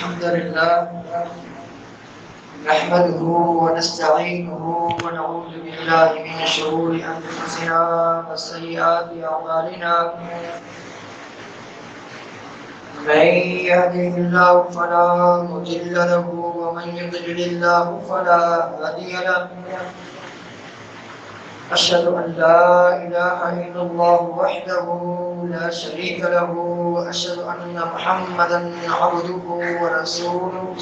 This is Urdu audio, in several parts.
الحمد لله نحمده ونستعينه ونعوذ بالله من شرور أنفسنا وسيئات أعمالنا. من يهده الله فلا مضل له ومن يضلل الله فلا هادي له. أشهد أن لا إله إلا الله وحده لا شريك له وأشهد أن محمدا عبده ورسوله.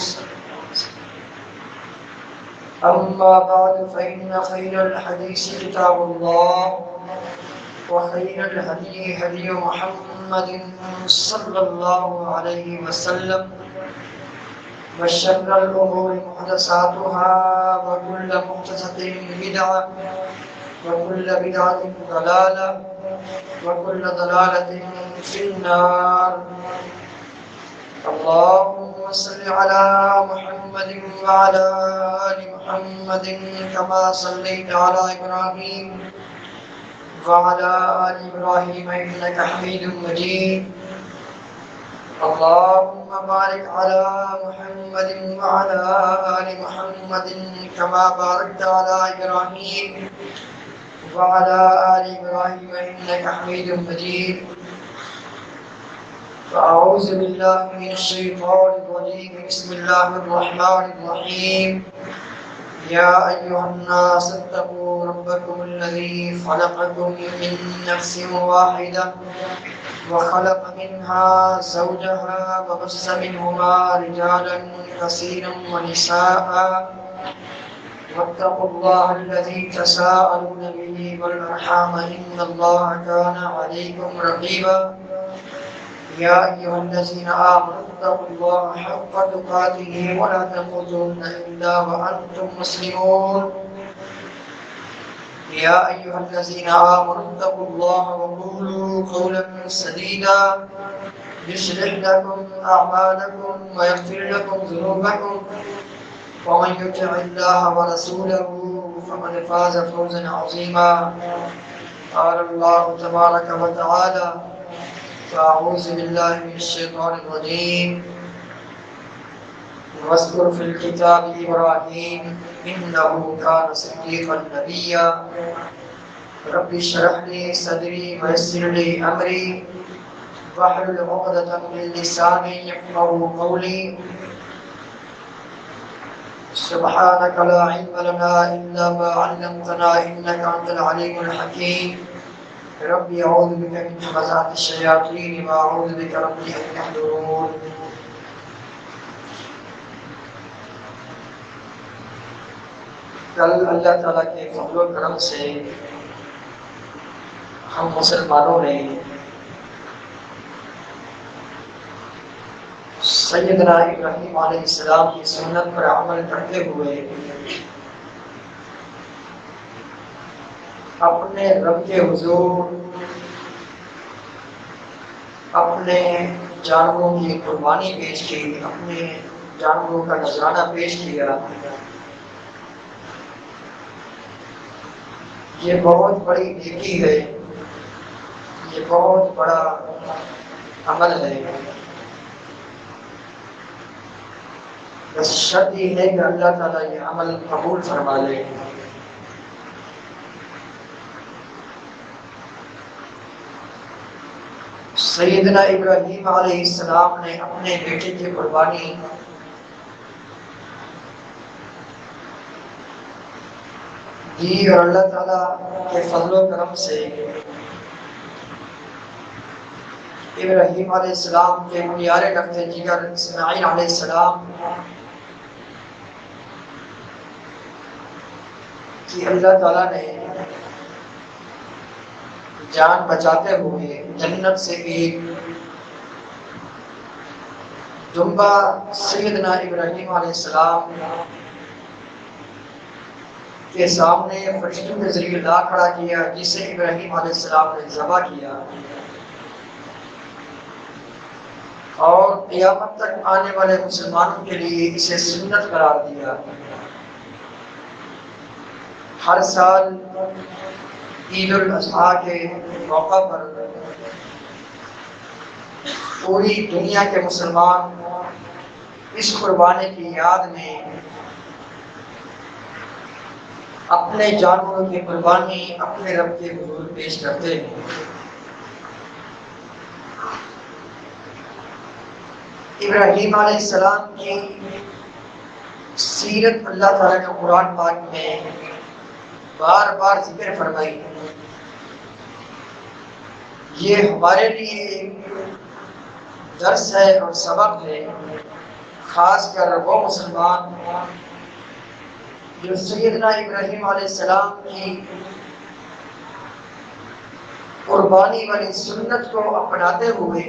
أما بعد فإن خير الحديث كتاب الله وخير الهدي هدي محمد صلى الله عليه وسلم وشر الأمور محدثاتها وكل محدثة بدعة وكل بدعة ضلالة وكل ضلالة في النار. اللهم صل على محمد وعلى آل محمد كما صليت على إبراهيم وعلى آل إبراهيم إنك حميد مجيد. اللهم بارك على محمد وعلى آل محمد كما باركت على إبراهيم وعلى آل إبراهيم إنك حميد مجيد. فأعوذ بالله من الشيطان الرجيم. بسم الله الرحمن الرحيم. يا أيها الناس اتقوا ربكم الذي خلقكم من نفس واحدة وخلق منها زوجها وبث منهما رجالا كثيرا ونساء واتقوا الله الذي تساءلون به والأرحام إن الله كان عليكم رقيبا. يا أيها الذين آمنوا اتقوا الله حق تقاته ولا تموتن إلا وأنتم مسلمون. يا أيها الذين آمنوا اتقوا الله وقولوا قولا سديدا يصلح لكم أعمالكم ويغفر لكم ذنوبكم ومن يطع الله ورسوله فقد فاز فوزا عظيما. قال الله تبارك وتعالى فأعوذ بالله من الشيطان الرجيم. واذكر في الكتاب إبراهيم إنه كان صديقا نبيا. رب اشرح لي صدري ويسر لي أمري واحلل عقدة من لساني يفقهوا قولي. سبحانك لا علم لنا إلا ما علمتنا إنك أنت العليم الحكيم. ربي أعوذ بك من همزات الشياطين وأعوذ بك ربي أن يحضرون. کل اللہ تعالیٰ کے فضل و کرم سے ہم مسلمانوں نے سیدنا ابراہیم علیہ السلام کی سنت پر عمل کرتے ہوئے اپنے رب کے حضور اپنے جانوروں کی قربانی پیش کی، اپنے جانوروں کا نذرانہ پیش کیا. یہ بہت بڑی نیکی ہے، یہ بہت بڑا عمل ہے. بس شرط یہ ہے کہ اللہ تعالیٰ یہ عمل قبول فرما لے. سیدنا ابراہیم علیہ السلام نے اپنے بیٹے کی قربانی دی اور اللہ تعالیٰ کے فضل و کرم سے ابراہیم علیہ السلام کے پیارے رفت جگر اسماعیل علیہ السلام کی اللہ تعالیٰ نے جان بچاتے ہوئے جنت سے ایک دمبا سیدنا ابراہیم علیہ السلام کے سامنے فرشتوں کے ذریعے لا کھڑا کیا، جسے ابراہیم علیہ السلام نے ذبح کیا اور قیامت تک آنے والے مسلمانوں کے لیے اسے سنت قرار دیا. ہر سال عید الاضحیٰ کے موقع پر پوری دنیا کے مسلمان اس قربانی کی یاد میں اپنے جانوروں کی قربانی اپنے رب کے حضور پیش کرتے ہیں۔ ابراہیم علیہ السلام کی سیرت اللہ تعالیٰ نے قرآن پاک میں بار بار ذکر فرمائی ہے۔ یہ ہمارے لیے ایک درس ہے اور سبق ہے، خاص کر وہ مسلمان جو سیدنا ابراہیم علیہ السلام کی قربانی والی سنت کو اپناتے ہوئے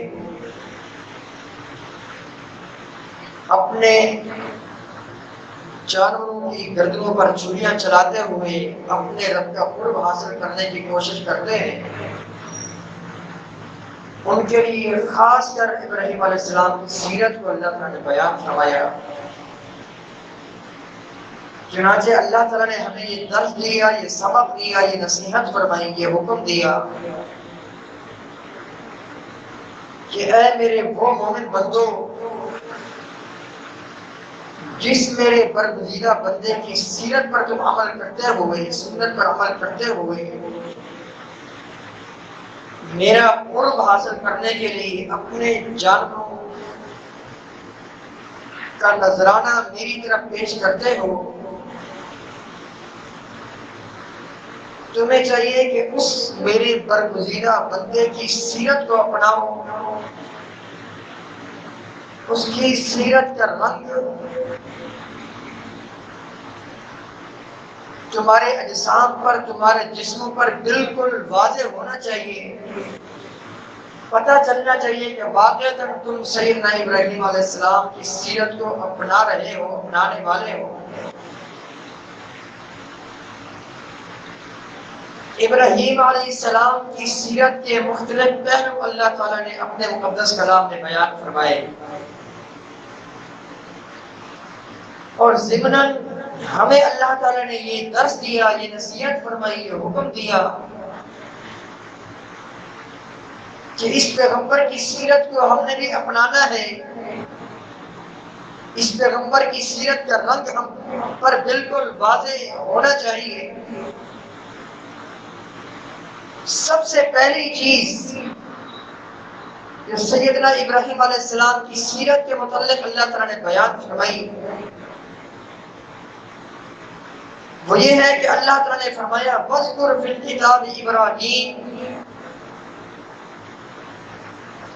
اپنے جانوروں کی گردنوں پر چھریاں چلاتے ہوئے اپنے رب کا قرب حاصل کرنے کی کوشش کرتے ہیں، ان کے لیے خاص کر ابراہیم علیہ السلام کی سیرت کو اللہ تعالیٰ نے بیان فرمایا۔ چنانچہ اللہ تعالیٰ نے ہمیں یہ درس دیا، یہ سبق دیا، یہ نصیحت فرمائی، یہ حکم دیا کہ اے میرے وہ مومن بندو، جس میرے برگزیدہ بندے کی سیرت پر تم عمل کرتے ہوئے، سنت پر عمل کرتے ہوئے میرا قرب حاصل کرنے کے لیے اپنے جانوروں کا نذرانہ میری طرف پیش کرتے ہو، تمہیں چاہیے کہ اس میرے برگزیدہ بندے کی سیرت کو اپناؤ، اس کی سیرت کا رنگ تمہارے اجسام پر، تمہارے جسموں پر بالکل واضح ہونا چاہیے، پتہ چلنا چاہیے کہ واقعتاً تم سیدنا ابراہیم علیہ السلام کی سیرت کو اپنا رہے ہو، اپنانے والے ہو۔ ابراہیم علیہ السلام کی سیرت کے مختلف پہلو اللہ تعالیٰ نے اپنے مقدس کلام میں بیان فرمائے، اور ضمناً ہمیں اللہ تعالیٰ نے یہ درس دیا، یہ نصیحت فرمائی، یہ حکم دیا کہ اس پیغمبر کی سیرت کو ہم نے بھی اپنانا ہے، اس پیغمبر کی سیرت کا رنگ ہم پر بالکل واضح ہونا چاہیے۔ سب سے پہلی چیز جو سیدنا ابراہیم علیہ السلام کی سیرت کے متعلق اللہ تعالیٰ نے بیان فرمائی وہ یہ ہے کہ اللہ تعالیٰ نے فرمایا وَاذْكُرْ فِي الْكِتَابِ إِبْرَاهِيمَ،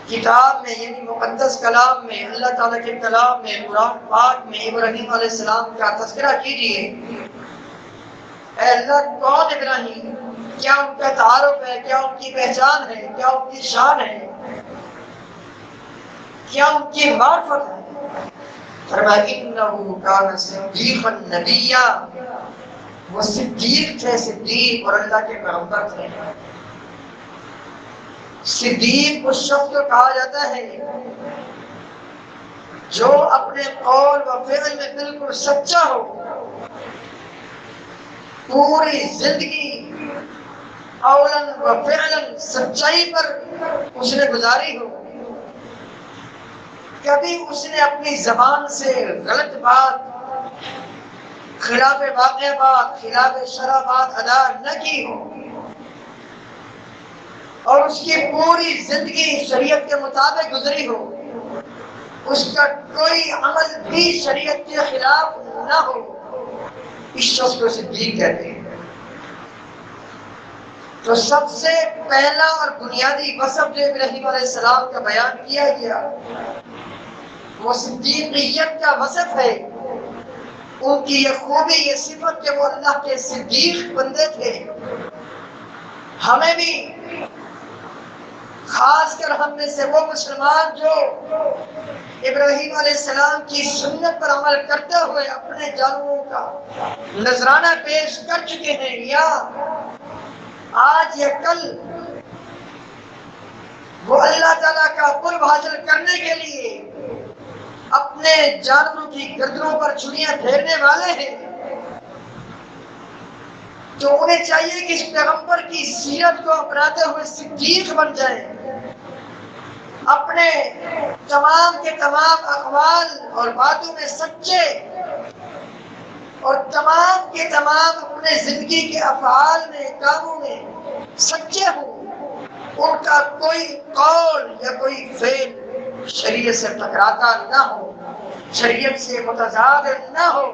کتاب میں یعنی مقدس کلام میں، اللہ تعالیٰ کے کلام میں، قرآن پاک میں ابراہیم علیہ السلام کا تذکرہ کیجیے۔ اے اللہ، کون ابراہیم؟ کیا ان کا تعارف ہے؟ کیا ان کی پہچان ہے؟ کیا ان کی شان ہے؟ کیا ان کی معرفت ہے؟ فرمایا إِنَّهُ كَانَ صِدِّيقًا نَبِيًّا، وہ صدیق تھے، صدیق اور اللہ کے پیغمبر تھے۔ صدیق اس شخص کو کہا جاتا ہے جو اپنے قول و فعل میں بالکل سچا ہو، پوری زندگی قولاً و فعلاً سچائی پر اس نے گزاری ہو، کبھی اس نے اپنی زبان سے غلط بات، خلاف واقع بات، خلاف شرع بات ادا نہ کی ہو، اور اس کی پوری زندگی شریعت کے مطابق گزری ہو، اس کا کوئی عمل بھی شریعت کے خلاف نہ ہو، اس شخص کو صدیق کہتے ہیں۔ تو سب سے پہلا اور بنیادی وصف جو ابراہیم علیہ السلام کا بیان کیا گیا وہ صدیقیت کا وصف ہے، ان کی یہ خوبی، یہ صفت کہ وہ اللہ کے صدیق بندے تھے۔ ہمیں بھی، خاص کر ہم میں سے وہ مسلمان جو ابراہیم علیہ السلام کی سنت پر عمل کرتے ہوئے اپنے جانوروں کا نذرانہ پیش کر چکے ہیں، یا آج یا کل وہ اللہ تعالیٰ کا قرب حاصل کرنے کے لیے اپنے جانوروں کی گردنوں پر چھریاں پھیرنے والے ہیں، تو انہیں چاہیے کہ اس پیغمبر کی سیرت کو اپناتے ہوئے صدیق بن جائیں، اپنے تمام کے تمام اقوال اور باتوں میں سچے اور تمام کے تمام اپنے زندگی کے افعال میں کاموں میں سچے ہوں، ان کا کوئی قول یا کوئی فعل شریعت سے ٹکراتا نہ ہو، شریعت سے متضاد نہ ہو،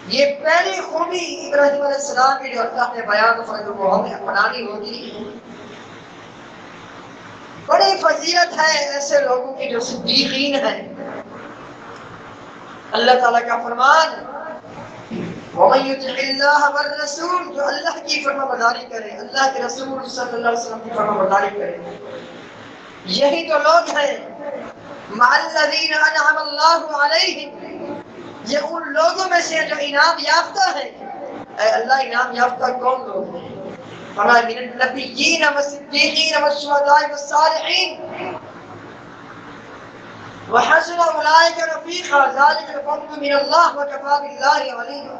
یہ پہلی خوبی ابراہیم علیہ السلام کی جو اللہ نے بیان فرمائی وہ ہمیں اپنانی ہوگی۔ بڑی فضیلت ہے ایسے لوگوں کی جو صدیقین ہیں۔ اللہ تعالیٰ کا فرمان وَمَن يُطِعِ اللَّهَ وَالرَّسُولَ، جو اللہ کی فرما برداری کرے، اللہ کے رسول صلی اللہ علیہ وسلم کی فرما برداری کرے، یہی تو لوگ ہیں مَعَ الَّذِينَ أَنْعَمَ اللَّهُ عَلَيْهِمْ، یہ ان لوگوں میں سے جو انعام یافتہ ہیں۔ اے اللہ، انعام یافتہ کون لوگ ہیں؟ فرمایا مِنَ النَّبِيِّينَ وَالصِّدِّيقِينَ وَالشُّهَدَاءِ وَالصَّالِحِينَ وَحَسُنَ أُولَٰئِكَ رَفِيقًا ذَٰلِكَ الْفَضْلُ مِنَ اللَّهِ وَكَفَىٰ بِاللَّهِ عَلِيمًا۔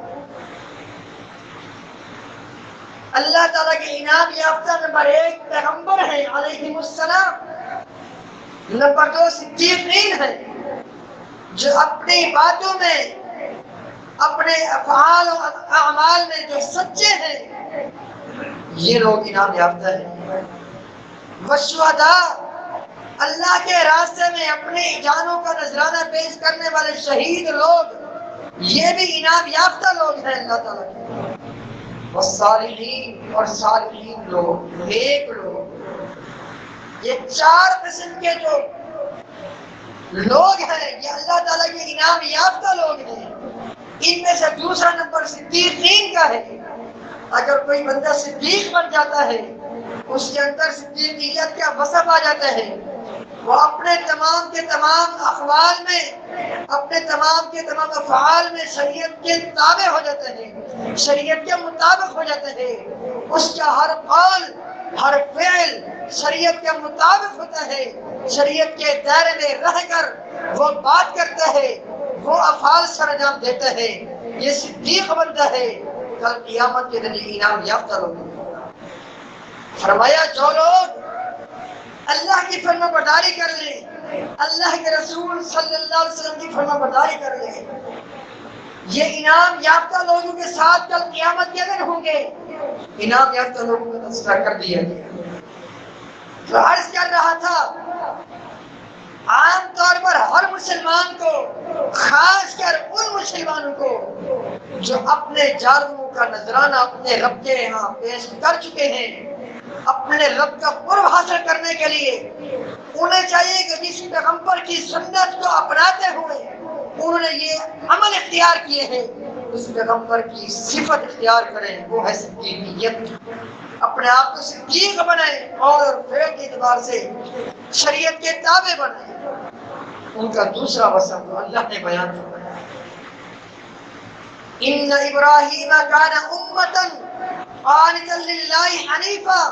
اللہ تعالیٰ کے انعام یافتہ نمبر 1 پیغمبر ہیں علیہم السلام، نمبر 2 صدیقین ہیں جو اپنی باتوں میں اپنے افعال و اعمال میں جو سچے ہیں، یہ لوگ انعام یافتہ ہیں۔ والشہداء، اللہ کے راستے میں اپنی جانوں کا نذرانہ پیش کرنے والے شہید لوگ، یہ بھی انعام یافتہ لوگ ہیں اللہ تعالیٰ کے۔ والصالحین، اور صالحین لوگ، نیک لوگ، یہ 4 قسم کے جو لوگ ہیں یہ اللہ تعالیٰ کے انعام یافتہ لوگ ہیں۔ ان میں سے دوسرا نمبر صدیقین کا ہے۔ اگر کوئی بندہ صدیق بن جاتا ہے، اس کے اندر صدیقیت کا وصف آ جاتا ہے، وہ اپنے تمام کے تمام اقوال میں، اپنے تمام کے تمام افعال میں شریعت کے تابع ہو جاتے ہیں، شریعت کے مطابق ہو جاتے ہیں، اس کا ہر قول ہر فعل شریعت کے مطابق ہوتا ہے، شریعت کے دائرے میں رہ کر وہ بات کرتا ہے، وہ افعال سر انجام دیتا ہے، یہ صدیق بنتا ہے، کل قیامت کے دن انعام یافتہ لوگ۔ فرمایا جو لوگ اللہ کی فرما برداری کر لیں، اللہ کے رسول صلی اللہ علیہ وسلم کی فرما برداری کر لیں، یہ انعام یافتہ لوگوں کے ساتھ کل قیامت کے دن ہوں گے۔ انعام یافتہ لوگوں کا تذکرہ کر دیا گیا۔ تو عرض کر رہا تھا، عام طور پر ہر مسلمان کو، خاص کر ان مسلمانوں کو جو اپنے جانوں کا نذرانہ اپنے رب کے یہاں پیش کر چکے ہیں، اپنے رب کا قرب حاصل کرنے کے لیے انہیں چاہیے کہ جس پیغمبر کی سنت کو اپناتے ہوئے انہوں نے یہ عمل اختیار کیے ہیں، اس پیغمبر کی صفت اختیار کریں، وہ ہے صدیقیت۔ اپنے آپ کو صدیق بنائیں اور فعل کے اعتبار سے شریعت کے تابع بنائیں۔ ان کا دوسرا وصف اللہ نے بیان فرمایا، ان ابراہیم کان امۃ قانتا للہ حنیفا،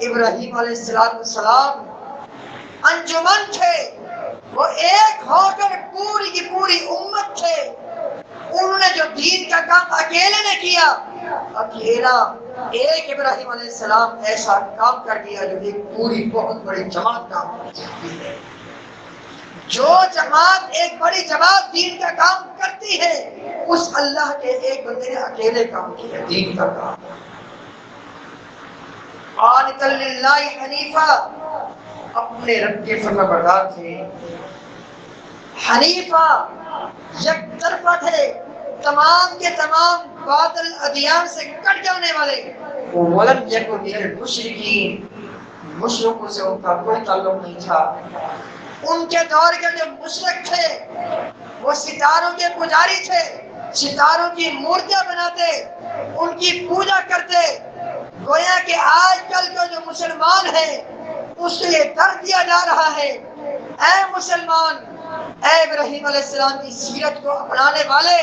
ابراہیم علیہ السلام انجمن تھے، وہ ایک ہو کر پوری کی پوری امت تھے۔ انہوں نے جو دین کا کام اکیلے نے کیا، اکیلا ایک ابراہیم علیہ السلام ایسا کام کر دیا جو ایک پوری بہت بڑی جماعت کام کرتی ہے۔ جو جماعت ایک بڑی جماعت دین کا کام کرتی ہے، اس اللہ کے ایک بندے نے اکیلے کام کیا دین کا کام۔ قانتا للہ حنیفا، اپنے رب کے فرما بردار تھے، حنیفا یک طرفہ تھے، تمام کے تمام باطل ادیان سے کٹ جانے والے۔ ولم یکن من المشرکین، مشرکوں سے ان کا کوئی تعلق نہیں تھا۔ ان کے دور کے جو مشرک تھے وہ ستاروں کے پجاری تھے، ستاروں کی مورتیاں بناتے، ان کی پوجا کرتے۔ گویا کہ آج کل کا جو مسلمان ہے اس کو یہ درد دیا جا رہا ہے، اے مسلمان، اے ابراہیم علیہ السلام کی سیرت کو اپنانے والے،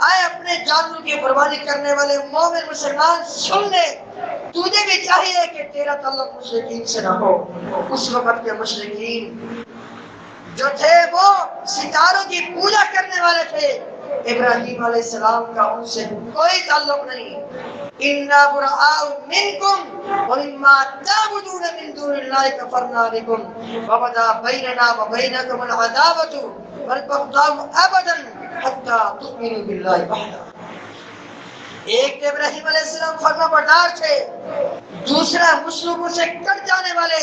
اے اپنے جانوں کی قربانی کرنے والے مومن مسلمان، سن لے، تجھے بھی چاہیے کہ تیرا تعلق مشرکین سے نہ ہو۔ اس وقت کے مشرکین جو تھے وہ ستاروں کی پوجا کرنے والے تھے، ابراہیم علیہ السلام کا ان سے کوئی تعلق نہیں۔ انا براء منکم ومما تعبدون من دون اللہ کفرنا بکم وبدا بیننا وبینکم العداوۃ والبغضاء ابدا حتی تؤمنوا باللہ وحدہ۔ ایک ابراہیم علیہ السلام فرما بردار تھے، دوسرا مشرکوں سے کٹ جانے والے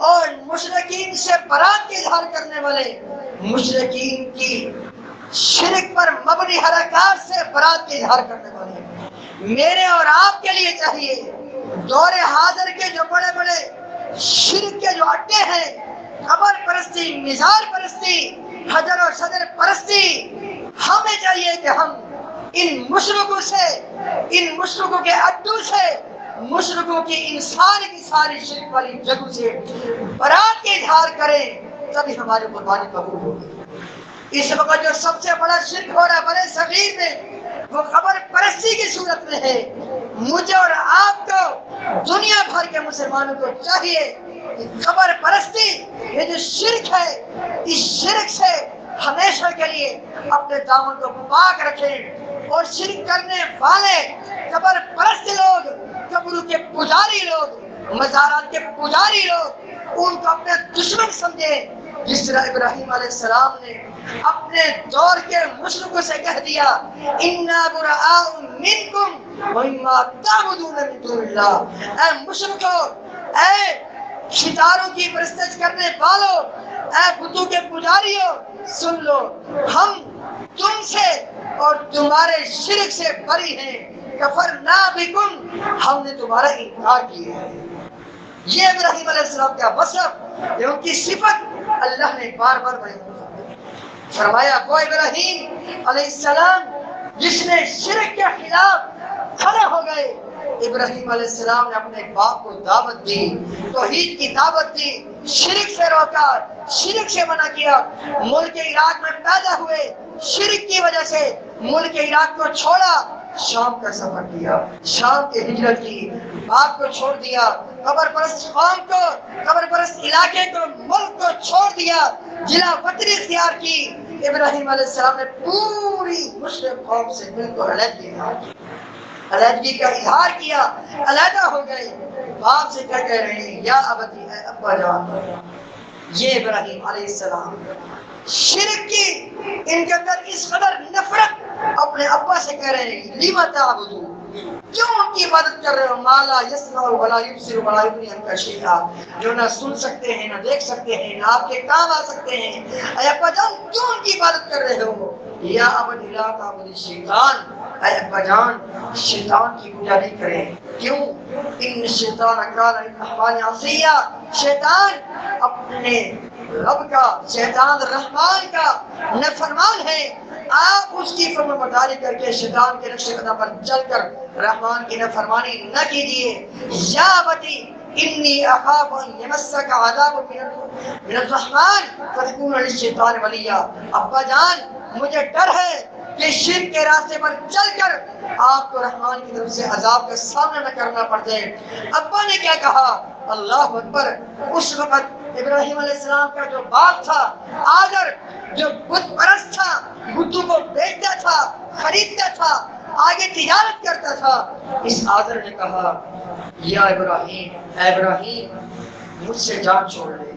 اور مشرکین سے برات کا اظہار کرنے والے، مشرکین کی شرک پر مبنی حرکات سے برات کا اظہار کرنے والے۔ میرے اور آپ کے لیے چاہیے دور حاضر کے جو بڑے بڑے شرک کے جو اڈے ہیں، قبر پرستی، مزار پرستی، حجر و شجر پرستی، ہمیں چاہیے کہ ہم ان مشرکوں سے، ان مشرکوں کے اڈوں سے، مشرکوں کی انسان کی ساری شرک والی جگہوں سے برات کا اظہار کریں، تبھی ہماری قربانی قبول ہوگی۔ اس وقت جو سب سے بڑا شرک ہو رہا ہے بڑے صغیر میں، وہ قبر پرستی کی صورت میں ہے۔ مجھے اور آپ کو، دنیا بھر کے مسلمانوں کو چاہیے کہ قبر پرستی، یہ جو شرک ہے، اس شرک سے ہمیشہ کے لیے اپنے دامن کو پاک رکھیں، اور شرک کرنے والے قبر پرست لوگ، قبروں کے پجاری لوگ، مزارات کے پجاری لوگ، ان کو اپنے دشمن سمجھیں۔ جس طرح ابراہیم علیہ السلام نے اپنے دور کے مشرکوں سے کہہ دیا انا براء منکم ومما تعبدون من دون اللہ، اے مشرکو، اے ستاروں کی پرستش کرنے والوں، اے بتوں کے پجاریوں، سن لو، ہم تم سے اور تمہارے شرک سے بری ہیں، کفرنا بکم، ہم نے تمہارا انکار کیا ہے۔ یہ ابراہیم علیہ السلام کا وصف، یہ ان کی صفت اللہ نے بار بار بیان فرمایا۔ وہ ابراہیم علیہ السلام جس نے شرک کے خلاف کھڑے ہو گئے، ابراہیم علیہ السلام نے اپنے باپ کو دعوت دی، توحید کی دعوت دی، شرک سے روکا، شرک سے منع کیا۔ ملک عراق میں پیدا ہوئے، شرک کی وجہ سے ملک عراق کو چھوڑا، شام کا سفر کیا، شام کی ہجرت کی، باپ کو چھوڑ دیا، قبر پرست قوم کو، قبر پرست علاقے کو، ملک کو چھوڑ دیا، جلا وطنی اختیار کی۔ ابراہیم علیہ السلام نے پوری مشرک قوم سے دل کو علیحدگی کا اظہار کیا، علیحدہ ہو گئے۔ باپ سے کیا کہہ رہے ہیں؟ یا ابتی، اے ابا جان۔ یہ ابراہیم علیہ السلام شرک کی ان کے اندر اس قدر نفرت اپنے ابا سے کہہ رہے ہیں لیما تعبدو، کیوں ان کی عبادت کر رہے ہو؟ مالا یسمع ولا یبصر ولا یغنی عنک شیئا، جو نہ سن سکتے ہیں، نہ دیکھ سکتے ہیں، نہ آپ کے کام آ سکتے ہیں۔ اے ابا جان، کیوں ان کی عبادت کر رہے ہو؟ یا ابت لا تعبد الشیطان، اے ابا جان، شیطان کی پوجا نہیں کریں۔ کیوں؟ ان الشیطان کان للرحمن عصیا، شیطان اپنے رب کا، شیطان رحمان کا نافرمان ہے۔ آپ اس کی فرمانبرداری کر کے شیطان کے نقش قدم پر چل کر رحمان کی نافرمانی نہ کیجیے۔ یا بتی انی اخاف ان یمسک عذاب من الرحمن فتکون للشیطان ولیا، ابا جان مجھے ڈر ہے کہ شرک کے راستے پر چل کر آپ کو رحمان کی طرف سے عذاب کا سامنا نہ کرنا پڑ جائے۔ ابا نے کیا کہا؟ اللہ اکبر۔ اس وقت ابراہیم علیہ السلام کا جو باپ تھا آذر، جو بت پرست تھا، بتوں کو بیچتا تھا، خریدتا تھا، آگے تجارت کرتا تھا، اس آذر نے کہا یا ابراہیم، اے ابراہیم، مجھ سے جان چھوڑ لے،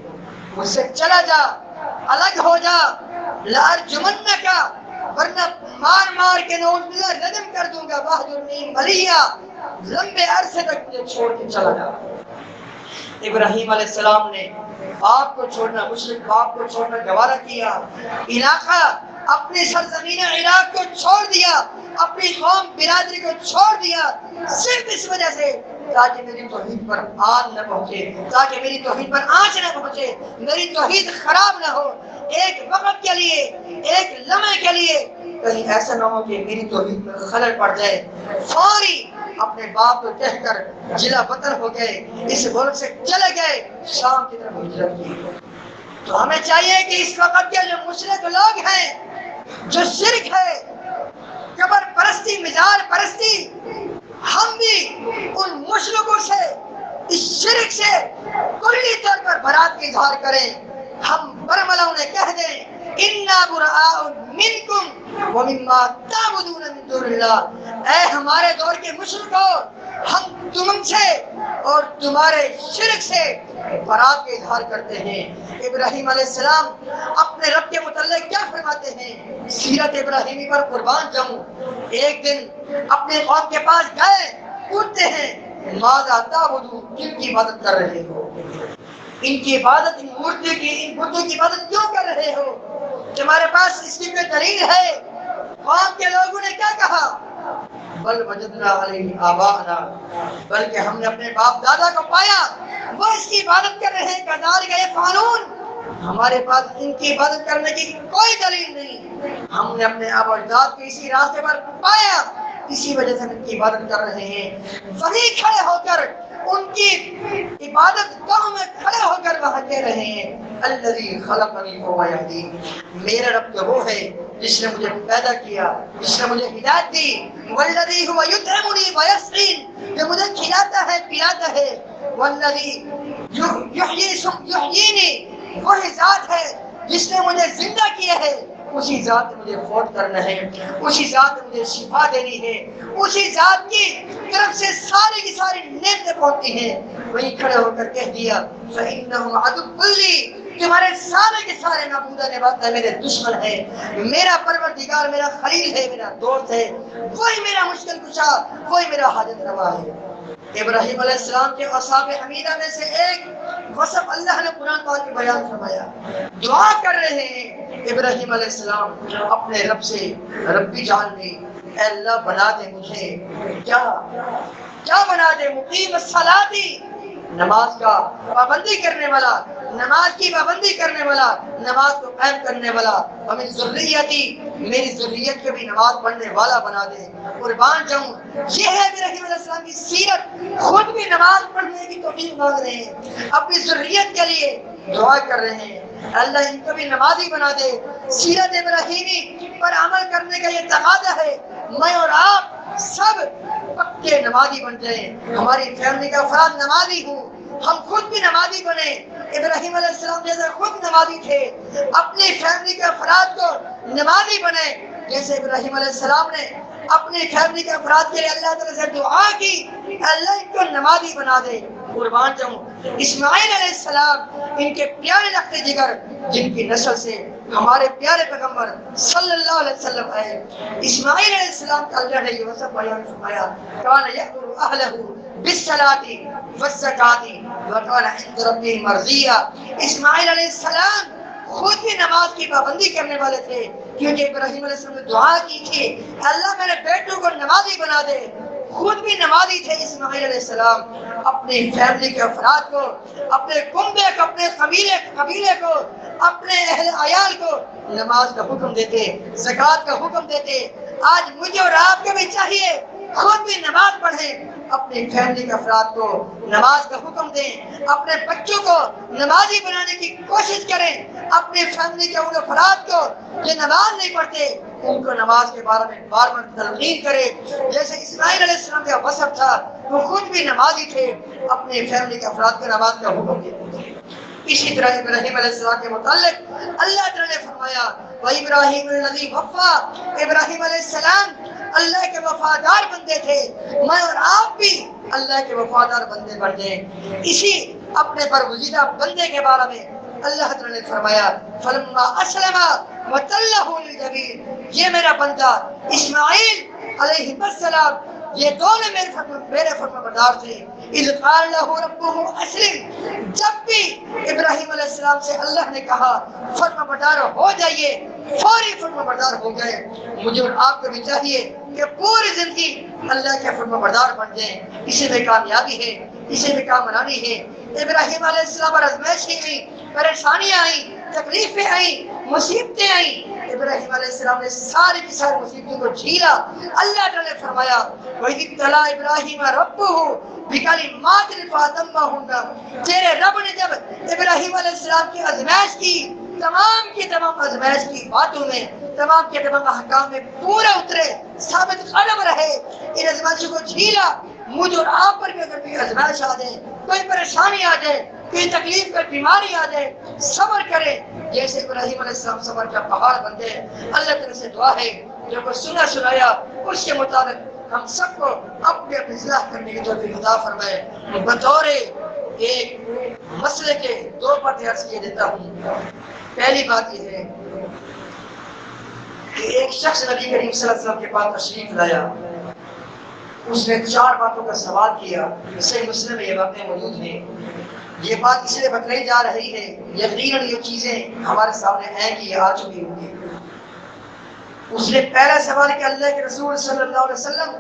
مجھ سے چلا جا، الگ ہو جا، لارجمنک، ورنہ مار مار کے نعوذ باللہ رجم کر دوں گا، واہجرنی ملیہ، لمبے عرصے تک مجھے چھوڑ کے چلا جا۔ ابراہیم علیہ السلام نے باپ کو چھوڑنا، مشرک باپ کو چھوڑنا گوارا کیا، علاقہ، اپنی سرزمین عراق کو چھوڑ دیا، اپنی قوم برادری کو چھوڑ دیا، صرف اس وجہ سے تاکہ میری توحید پر آن نہ پہنچے، تاکہ میری توحید پر آنچ نہ پہنچے، میری توحید خراب نہ ہو۔ ایک وقت کے لیے، ایک لمحے کے لیے کہیں ایسا نہ ہو کہ میری توحید پر خلل پڑ جائے۔ فوری اپنے باپ کو کہہ کر جلا وطن ہو گئے، اس ملک سے چلے گئے، شام کی طرف ہجرت کی۔ تو ہمیں چاہیے کہ اس وقت کے جو مشرک لوگ ہیں، جو شرک ہے، قبر پرستی، مزار پرستی، ہم بھی ان مشرکوں سے، اس شرک سے کلی طور پر برات کا اظہار کریں۔ ہم برملا انہیں کہہ دیں انا براء منکم ومما تعبدون من دون اللہ، اے ہمارے دور کے مشرکو، ہم تم سے اور تمہارے شرک سے برات کا اظہار کرتے ہیں۔ ابراہیم علیہ السلام اپنے رب کے متعلق کیا فرماتے ہیں؟ سیرت ابراہیمی پر قربان جاؤں، ایک دن اپنے قوم کے پاس گئے، پوچھتے ہیں ماذا تعبدون، کن کی عبادت کر رہے ہو؟ ان کی عبادت، ان مورتیوں کی، ان بتوں کی عبادت کیوں کر رہے ہو؟ تمہارے پاس اس کی کوئی دلیل ہے؟ قوم کے لوگوں نے کیا کہا؟ بل وجدنا علیہ آباءنا، بلکہ ہم نے اپنے باپ دادا کو پایا وہ اس کی عبادت کر رہے ہیں، کذالک یفعلون، ہمارے پاس ان کی عبادت کرنے کی کوئی دلیل نہیں، ہم نے اپنے آبا اجداد کو اسی راستے پر پایا، اسی وجہ سے ان کی عبادت کر رہے ہیں۔ وہی کھڑے ہو کر ان کی عبادت گاہوں میں کھڑے ہو کر وہاں کہہ رہے ہیں الذی خلقنی فہو یہدین، میرا رب تو وہ ہے جس نے مجھے پیدا کیا، جس نے مجھے ہدایت دی، والذی هو یطعمنی ویسقین، جو مجھے کھلاتا ہے پلاتا ہے، والذی یحیینی، وہی ذات ہے جس نے مجھے زندہ کیا ہے، اسی ذات نے مجھے فوت کرنا ہے، اسی ذات نے مجھے شفا دینی ہے، اسی ذات کی طرف سے ساری کی ساری نعمتیں پہنچتی ہیں۔ وہی کھڑے ہو کر کہہ دیا فَإِنَّهُ عَدُوٌّ لِّي، تمہارے سارے کے سارے معبودان باطل میرے دشمن ہے، میرا پروردگار میرا خلیل ہے، میرا دوست ہے، وہی میرا مشکل کشا، وہی میرا حاجت روا ہے۔ ابراہیم علیہ السلام کے اصحاب حمیدہ میں سے ایک وصف اللہ نے قرآن پاک میں بیان فرمایا، دعا کر رہے ہیں ابراہیم علیہ السلام اپنے رب سے، ربی جعلنی، اے اللہ بنا دے مجھے، کیا بنا دے؟ مقیم الصلاۃ، نماز کا پابندی کرنے والا، نماز کی پابندی کرنے والا، نماز کو قائم کرنے والا، ومن ذریتی، میری ذریت کو بھی نماز پڑھنے والا بنا دے۔ قربان جاؤں، یہ ہے ابراہیم علیہ السلام کی سیرت، خود بھی نماز پڑھنے کی توفیق مانگ رہے ہیں، اپنی ذریت کے لیے دعا کر رہے ہیں اللہ ان کو بھی نمازی بنا دے۔ سیرت ابراہیمی پر عمل کرنے کا یہ تقاضا ہے، میں اور آپ سب پکے نمازی بن جائیں، ہماری فیملی کا افراد نمازی ہوں، ہم خود بھی نمازی بنے، ابراہیم علیہ السلام جیسے خود نمازی تھے، اپنی فیملی کے افراد کو نمازی بنے، جیسے ابراہیم علیہ السلام نے اپنی فیملی کے افراد کے لیے اللہ تعالیٰ سے دعا کی اللہ ان کو نمازی بنا دے۔ قربان جاؤں، اسماعیل علیہ السلام ان کے پیارے لخت جگر جن کی نسل سے ہمارے پیارے پیغمبر صلی اللہ علیہ وسلم آئے، اسماعیل علیہ السلام کا اللہ نے یہ وصف بیان فرمایا، کان یأمر اہلہ بالصلاۃ والزکاۃ وکان عند ربہ مرضیہ۔ اسماعیل علیہ السلام خود بھی نماز کی پابندی کرنے والے تھے، کیونکہ ابراہیم علیہ السلام نے دعا کی تھی اللہ میرے بیٹوں کو نمازی بنا دے، خود بھی نمازی تھے اسماعیل علیہ السلام، اپنی فیملی کے افراد کو، اپنے کنبے کو، اپنے قبیلے کو، اپنے اہل عیال کو نماز کا حکم دیتے، زکوٰۃ کا حکم دیتے۔ آج مجھے اور آپ کو بھی چاہیے خود بھی نماز پڑھیں، اپنے فیملی کے افراد کو نماز کا حکم دیں، اپنے بچوں کو نمازی بنانے کی کوشش کریں، اپنے فیملی کے ان افراد کو جو نماز نہیں پڑھتے ان کو نماز کے بارے میں بار بار تلقین کرے، جیسے اسماعیل علیہ السلام کا وصف تھا، وہ خود بھی نمازی تھے، اپنے فیملی کے افراد کو نماز کا حکم دیتے تھے۔ اسی طرح ابراہیم علیہ السلام کے متعلق اللہ تعالیٰ نے فرمایا وَإِبْرَاهِيمُ الَّذِي وَفَّى، ابراہیم علیہ السلام اللہ کے وفادار بندے تھے، میں اور آپ بھی اللہ کے وفادار بندے بن جائیں۔ اسی اپنے برگزیدہ بندے کے بارے میں اللہ تعالیٰ نے فرمایا فَلَمَّا أَسْلَمَ وَتَلَّهُ لِلْجَبِينِ، یہ میرا بندہ اسماعیل علیہ السلام یہ دونوں میرے فرما بردار تھے۔ اذ قال له ربه اسلم، جب بھی ابراہیم علیہ السلام سے اللہ نے کہا فرما بردار ہو جائیے، فوری فرما بردار ہو گئے۔ مجھے اور آپ کو بھی چاہیے کہ پوری زندگی اللہ کے فرما بردار بن جائیں، اسی میں کامیابی ہے، اسی میں کامرانی ہے۔ ابراہیم علیہ السلام پر آزمائشیں آئیں، پریشانیاں آئیں، تکلیفیں آئیں، مصیبتیں آئیں، ابراہیم علیہ السلام نے ساری کی ساری مصیبتوں کو جھیلا۔ اللہ تعالیٰ نے فرمایا وَإِذِ ابْتَلَىٰ إِبْرَاهِيمَ رَبُّهُ بِكَلِمَاتٍ فَأَتَمَّهُنَّ، تیرے رب نے جب ابراہیم علیہ السلام کی آزمائش کی، تمام کی تمام آزمائش کی باتوں میں، تمام کے تمام احکام میں پورے اترے، ثابت قدم رہے، ان آزمائشوں کو جھیلا۔ مجھ اور آپ پر بھی اگر کوئی آزمائش آ جائے، کوئی پریشانی آ جائے، کوئی تکلیف کا بیماری آ جائے صبر کرے جیسے ابراہیم علیہ السلام صبر کا پہاڑ بن گئے۔ اللہ تعالیٰ سے دعا ہے جو کو سنا سنایا اس کے مطابق ہم سب کو اپنے اپنی اصلاح کرنے کی توفیق عطا فرمائے۔ بطور ایک مسئلے کے دو باتیں عرض کیے دیتا ہوں۔ پہلی بات یہ ہے کہ ایک شخص نبی کریم صلی اللہ علیہ وسلم کے پاس تشریف لایا، اس نے 4 باتوں کا سوال کیا۔ صحیح مسلم میں یہ باتیں موجود ہیں۔ یہ بات اس لیے بتلائی جا رہی ہے، یقیناً یہ چیزیں ہمارے سامنے ہیں کہ یہ آ چکی ہوں گی۔ اس نے پہلا سوال کیا، اللہ کے رسول صلی اللہ علیہ وسلم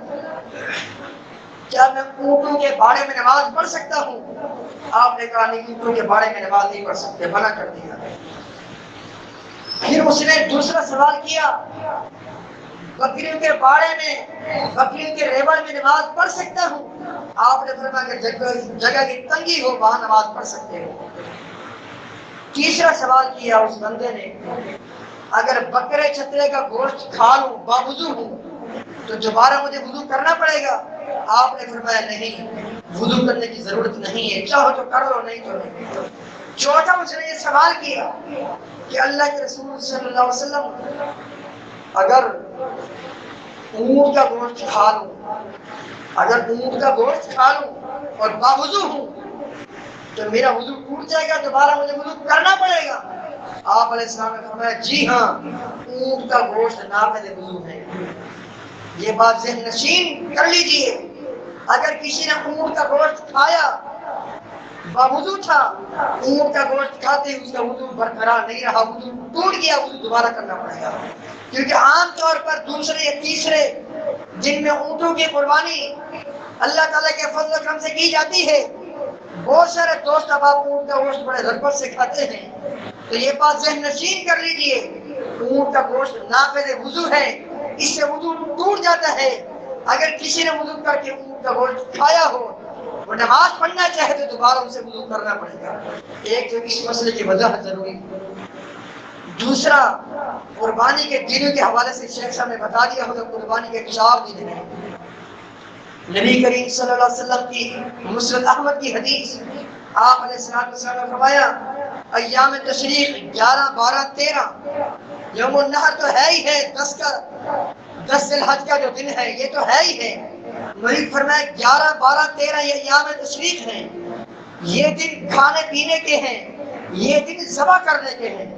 کیا میں اونٹوں کے باڑے میں نماز پڑھ سکتا ہوں؟ آپ نے کہا نہیں، اونٹوں کے باڑے میں نماز نہیں پڑھ سکتے، منع کر دیا۔ پھر اس نے دوسرا سوال کیا، بکریوں کے باڑے میں، بکریوں کے ریوڑ میں نماز پڑھ سکتا ہوں؟ آپ نے فرمایا کہ جگہ کی تنگی ہو وہاں نماز پڑھ سکتے ہو۔ تیسرا سوال کیا اس بندے نے، اگر بکرے چترے کا گوشت کھا لوں باوضو ہوں تو دوبارہ مجھے وضو کرنا پڑے گا؟ آپ نے فرمایا نہیں، وضو کرنے کی ضرورت نہیں ہے، چاہو تو کر لو نہیں تو نہیں۔ چوتھا اس نے یہ سوال کیا کہ اللہ کے رسول صلی اللہ علیہ وسلم اگر اونٹ کا گوشت کھا لوں، اگر اونٹ کا گوشت کھا لوں اور باوضو ہوں تو میرا وضو ٹوٹ جائے گا، دوبارہ مجھے وضو کرنا پڑے گا؟ آپ علیہ السلام نے فرمایا جی ہاں، اونٹ کا گوشت ناقض وضو ہے۔ یہ بات ذہن نشین کر لیجئے، اگر کسی نے اونٹ کا گوشت کھایا باوضو تھا، اونٹ کا گوشت کھاتے اس کا وضو برقرار نہیں رہا، وضو ٹوٹ گیا، وضو دوبارہ کرنا پڑے گا۔ کیونکہ عام طور پر دوسرے یا تیسرے جن میں اونٹوں کی قربانی اللہ تعالیٰ کے فضل و کرم سے کی جاتی ہے، بہت سارے دوست اب آپ اونٹ کا گوشت بڑے رغبت سے کھاتے ہیں، تو یہ بات ذہن نشین کر لیجئے، اونٹ کا گوشت ناقض وضو ہے، اس سے وضو ٹوٹ جاتا ہے۔ اگر کسی نے وضو کر کے اونٹ کا گوشت کھایا ہو، وہ نماز پڑھنا چاہے تو دوبارہ اسے وضو کرنا پڑے گا۔ ایک تو اس مسئلے کی وضاحت ضروری۔ دوسرا، قربانی کے دنوں کے حوالے سے شیخ صاحب نے بتا دیا ہوگا، قربانی کے 4 دن ہیں۔ نبی کریم صلی اللہ علیہ وسلم کی مسند احمد کی حدیث، آپ علیہ السلام نے فرمایا ایام تشریق 11، 12، 13، یوم النحر تو ہے ہی ہے، 10 ذی الحج کا جو دن ہے یہ تو ہے ہی ہے۔ نبی فرمایا 11، 12، 13 یہ ایام تشریق ہیں، یہ دن کھانے پینے کے ہیں، یہ دن ذبح کرنے کے ہیں،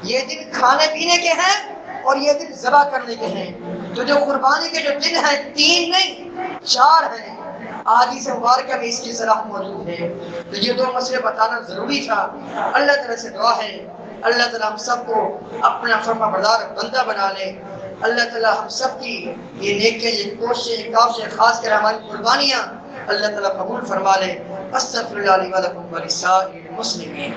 یہ دن کھانے پینے کے ہیں اور یہ دن ذبح کرنے کے ہیں۔ تو جو قربانی کے جو دن ہیں 3 نہیں 4 ہیں۔ حدیث مبارکہ میں اس کی صلاح موجود ہے۔ تو یہ 2 مسئلے بتانا ضروری تھا۔ اللہ تعالیٰ سے دعا ہے اللہ تعالیٰ ہم سب کو اپنا فرما بردار بندہ بنا لے۔ اللہ تعالیٰ ہم سب کی یہ نیکیاں، یہ کوششیں، کاوشیں، خاص کر ہماری قربانیاں اللہ تعالیٰ قبول فرما لے۔ استغفر اللہ لی و لکم ولسائر المسلمین۔